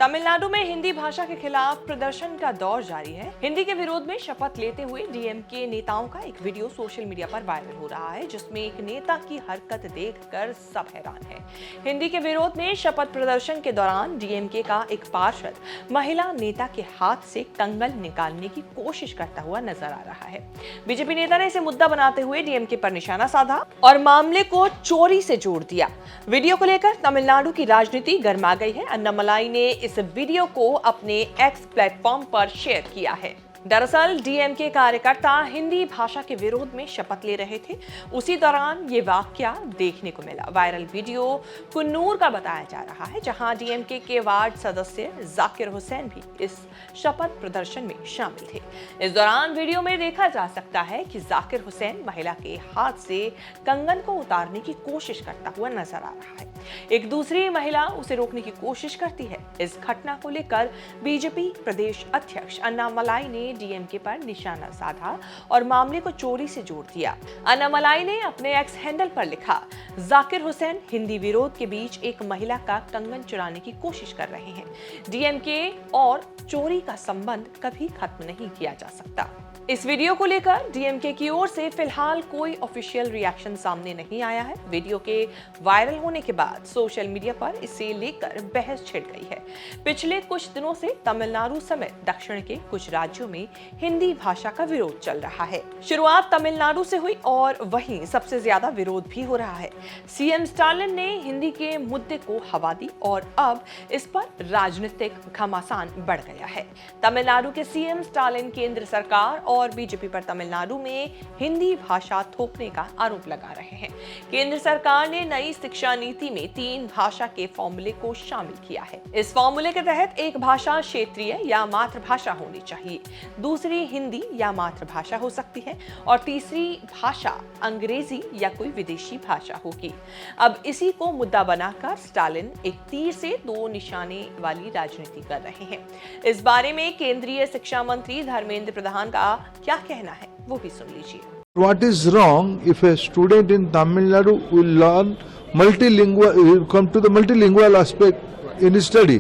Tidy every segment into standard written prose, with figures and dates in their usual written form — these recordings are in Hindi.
तमिलनाडु में हिंदी भाषा के खिलाफ प्रदर्शन का दौर जारी है। हिंदी के विरोध में शपथ लेते हुए डीएमके नेताओं का एक वीडियो सोशल मीडिया पर वायरल हो रहा है, जिसमें एक नेता की हरकत देखकर सब हैरान है। हिंदी के विरोध में शपथ प्रदर्शन के दौरान डीएमके का एक पार्षद महिला नेता के हाथ से कंगन निकालने की कोशिश करता हुआ नजर आ रहा है। बीजेपी नेता ने इसे मुद्दा बनाते हुए डीएमके पर निशाना साधा और मामले को चोरी से जोड़ दिया। वीडियो को लेकर तमिलनाडु की राजनीति गर्मा गई है। अन्नामलाई ने इस वीडियो को अपने एक्स प्लेटफॉर्म पर शेयर किया है। दरअसल डीएमके कार्यकर्ता हिंदी भाषा के विरोध में शपथ ले रहे थे, उसी दौरान ये वाकया देखने को मिला। वायरल वीडियो कुन्नूर का बताया जा रहा है, जहां डीएमके के वार्ड सदस्य जाकिर हुसैन भी इस शपथ प्रदर्शन में शामिल थे। इस दौरान वीडियो में देखा जा सकता है कि जाकिर हुसैन महिला के हाथ से कंगन को उतारने की कोशिश करता हुआ नजर आ रहा है। एक दूसरी महिला उसे रोकने की कोशिश करती है। इस घटना को लेकर बीजेपी प्रदेश अध्यक्ष अन्नामलाई ने डीएमके पर निशाना साधा और मामले को चोरी से जोड़ दिया। अन्नामलाई ने अपने एक्स हैंडल पर लिखा, जाकिर हुसैन हिंदी विरोध के बीच एक महिला का कंगन चुराने की कोशिश कर रहे हैं। डीएमके और चोरी का संबंध कभी खत्म नहीं किया जा सकता। इस वीडियो को लेकर डीएमके की ओर से फिलहाल कोई ऑफिशियल रिएक्शन सामने नहीं आया है। वीडियो के वायरल होने के बाद सोशल मीडिया पर इसे लेकर बहस छिड़ गई है। पिछले कुछ दिनों से तमिलनाडु समेत दक्षिण के कुछ राज्यों में हिंदी भाषा का विरोध चल रहा है। शुरुआत तमिलनाडु से हुई और वहीं सबसे ज्यादा विरोध भी हो रहा है। सीएम स्टालिन ने हिंदी के मुद्दे को हवा दी और अब इस पर राजनीतिक घमासान बढ़ गया है। तमिलनाडु के सीएम स्टालिन केंद्र सरकार और बीजेपी पर तमिलनाडु में हिंदी भाषा थोपने का आरोप लगा रहे हैं। केंद्र सरकार ने नई शिक्षा नीति में 3 भाषा के फॉर्मूले को शामिल किया है। इस फॉर्मूले के तहत एक भाषा क्षेत्रीय या मातृभाषा होनी चाहिए, दूसरी हिंदी या मातृभाषा हो सकती है और तीसरी भाषा अंग्रेजी या कोई विदेशी भाषा होगी। अब इसी को मुद्दा बनाकर स्टालिन एक तीर से 2 निशाने वाली राजनीति कर रहे हैं। इस बारे में केंद्रीय शिक्षा मंत्री धर्मेंद्र प्रधान का क्या कहना है, वो भी सुन लीजिए। What is wrong if a student in Tamil Nadu will learn multilingual, will come to the multilingual aspect in his study?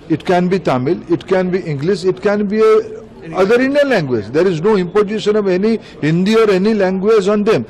It can be Tamil, it can be English, it can be other Indian language. There is no imposition of any Hindi or any language on them.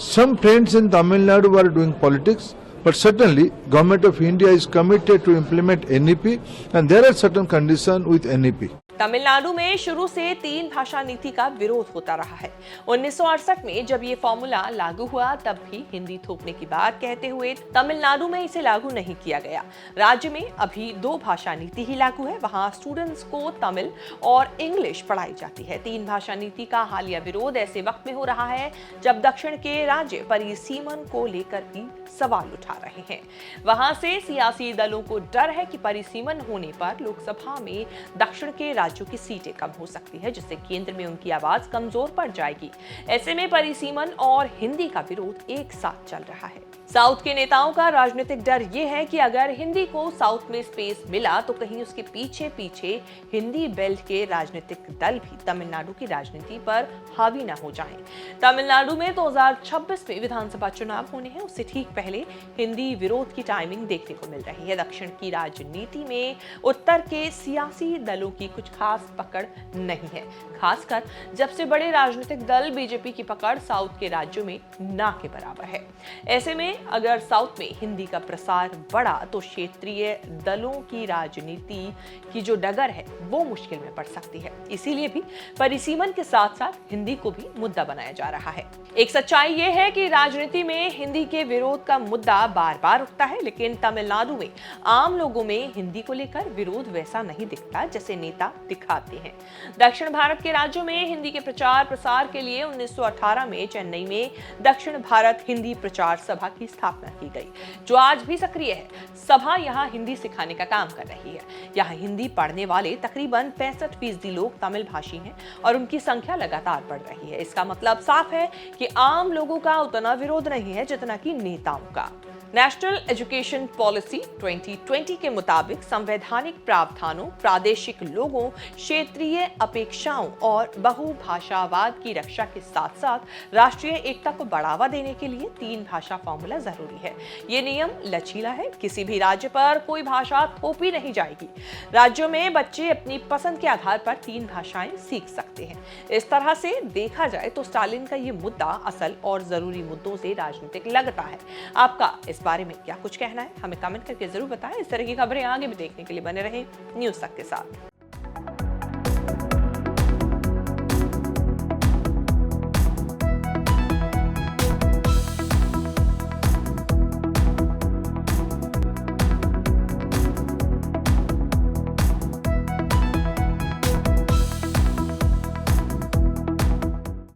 Some friends in Tamil Nadu are doing politics, but certainly Government of India is committed to implement NEP, and there are certain conditions with NEP. Tamil Nadu में शुरू से 3 भाषा नीति का विरोध होता रहा है। 1968 में जब ये फॉर्मूला लागू हुआ, तब भी हिंदी थोपने की बात कहते हुए तमिलनाडु में इसे लागू नहीं किया गया। राज्य में अभी 2 भाषा नीति ही लागू है। वहां स्टूडेंट्स को तमिल और इंग्लिश पढ़ाई जाती है। 3 भाषा नीति का हालिया विरोध ऐसे वक्त में हो रहा है जब दक्षिण के राज्य परिसीमन को लेकर भी सवाल उठा रहे हैं। वहां से सियासी दलों को डर है कि परिसीमन होने पर लोकसभा में दक्षिण के राज्यों की सीटें कम हो सकती है, जिससे केंद्र में उनकी आवाज कमजोर पड़ जाएगी। ऐसे में परिसीमन और हिंदी का विरोध एक साथ चल रहा है। साउथ के नेताओं का राजनीतिक डर यह है कि अगर हिंदी को साउथ में स्पेस मिला तो कहीं उसके पीछे पीछे हिंदी बेल्ट के राजनीतिक दल भी तमिलनाडु की राजनीति पर हावी न हो जाएं। तमिलनाडु में 2026 में विधानसभा चुनाव होने हैं, उससे ठीक पहले हिंदी विरोध की टाइमिंग देखने को मिल रही है। दक्षिण की राजनीति में उत्तर के सियासी दलों की कुछ खास पकड़ नहीं है, खासकर जब से बड़े राजनीतिक दल बीजेपी की पकड़ साउथ के राज्यों में ना के बराबर है। ऐसे में अगर साउथ में हिंदी का प्रसार बढ़ा तो क्षेत्रीय दलों की राजनीति की जो डगर है वो मुश्किल में पड़ सकती है। इसीलिए भी परिसीमन के साथ साथ हिंदी को भी मुद्दा बनाया जा रहा है। एक सच्चाई ये है कि राजनीति में हिंदी के विरोध का मुद्दा बार बार उठता है, लेकिन तमिलनाडु में आम लोगों में हिंदी को लेकर विरोध वैसा नहीं दिखता जैसे नेता दिखाते हैं। दक्षिण भारत के राज्यों में हिंदी के प्रचार प्रसार के लिए 1918 में चेन्नई में दक्षिण भारत हिंदी प्रचार सभा की स्थापना की गई, जो आज भी सक्रिय है। सभा यहाँ हिंदी सिखाने का काम कर रही है। यहाँ हिंदी पढ़ने वाले तकरीबन 65% लोग तमिल भाषी हैं और उनकी संख्या लगातार बढ़ रही है। इसका मतलब साफ है कि आम लोगों का उतना विरोध नहीं है जितना कि नेताओं का। नेशनल एजुकेशन पॉलिसी 2020 के मुताबिक संवैधानिक प्रावधानों, प्रादेशिक लोगों, क्षेत्रीय अपेक्षाओं और बहुभाषावाद की रक्षा के साथ साथ राष्ट्रीय एकता को बढ़ावा देने के लिए 3 भाषा फॉर्मूला जरूरी है। ये नियम लचीला है, किसी भी राज्य पर कोई भाषा थोपी नहीं जाएगी। राज्यों में बच्चे अपनी पसंद के आधार पर 3 भाषाएं सीख सकते हैं। इस तरह से देखा जाए तो स्टालिन का ये मुद्दा असल और जरूरी मुद्दों से राजनीतिक लगता है। आपका इस बारे में क्या कुछ कहना है, हमें कमेंट करके जरूर बताएं। इस तरह की खबरें आगे भी देखने के लिए बने रहें न्यूज़ तक के साथ।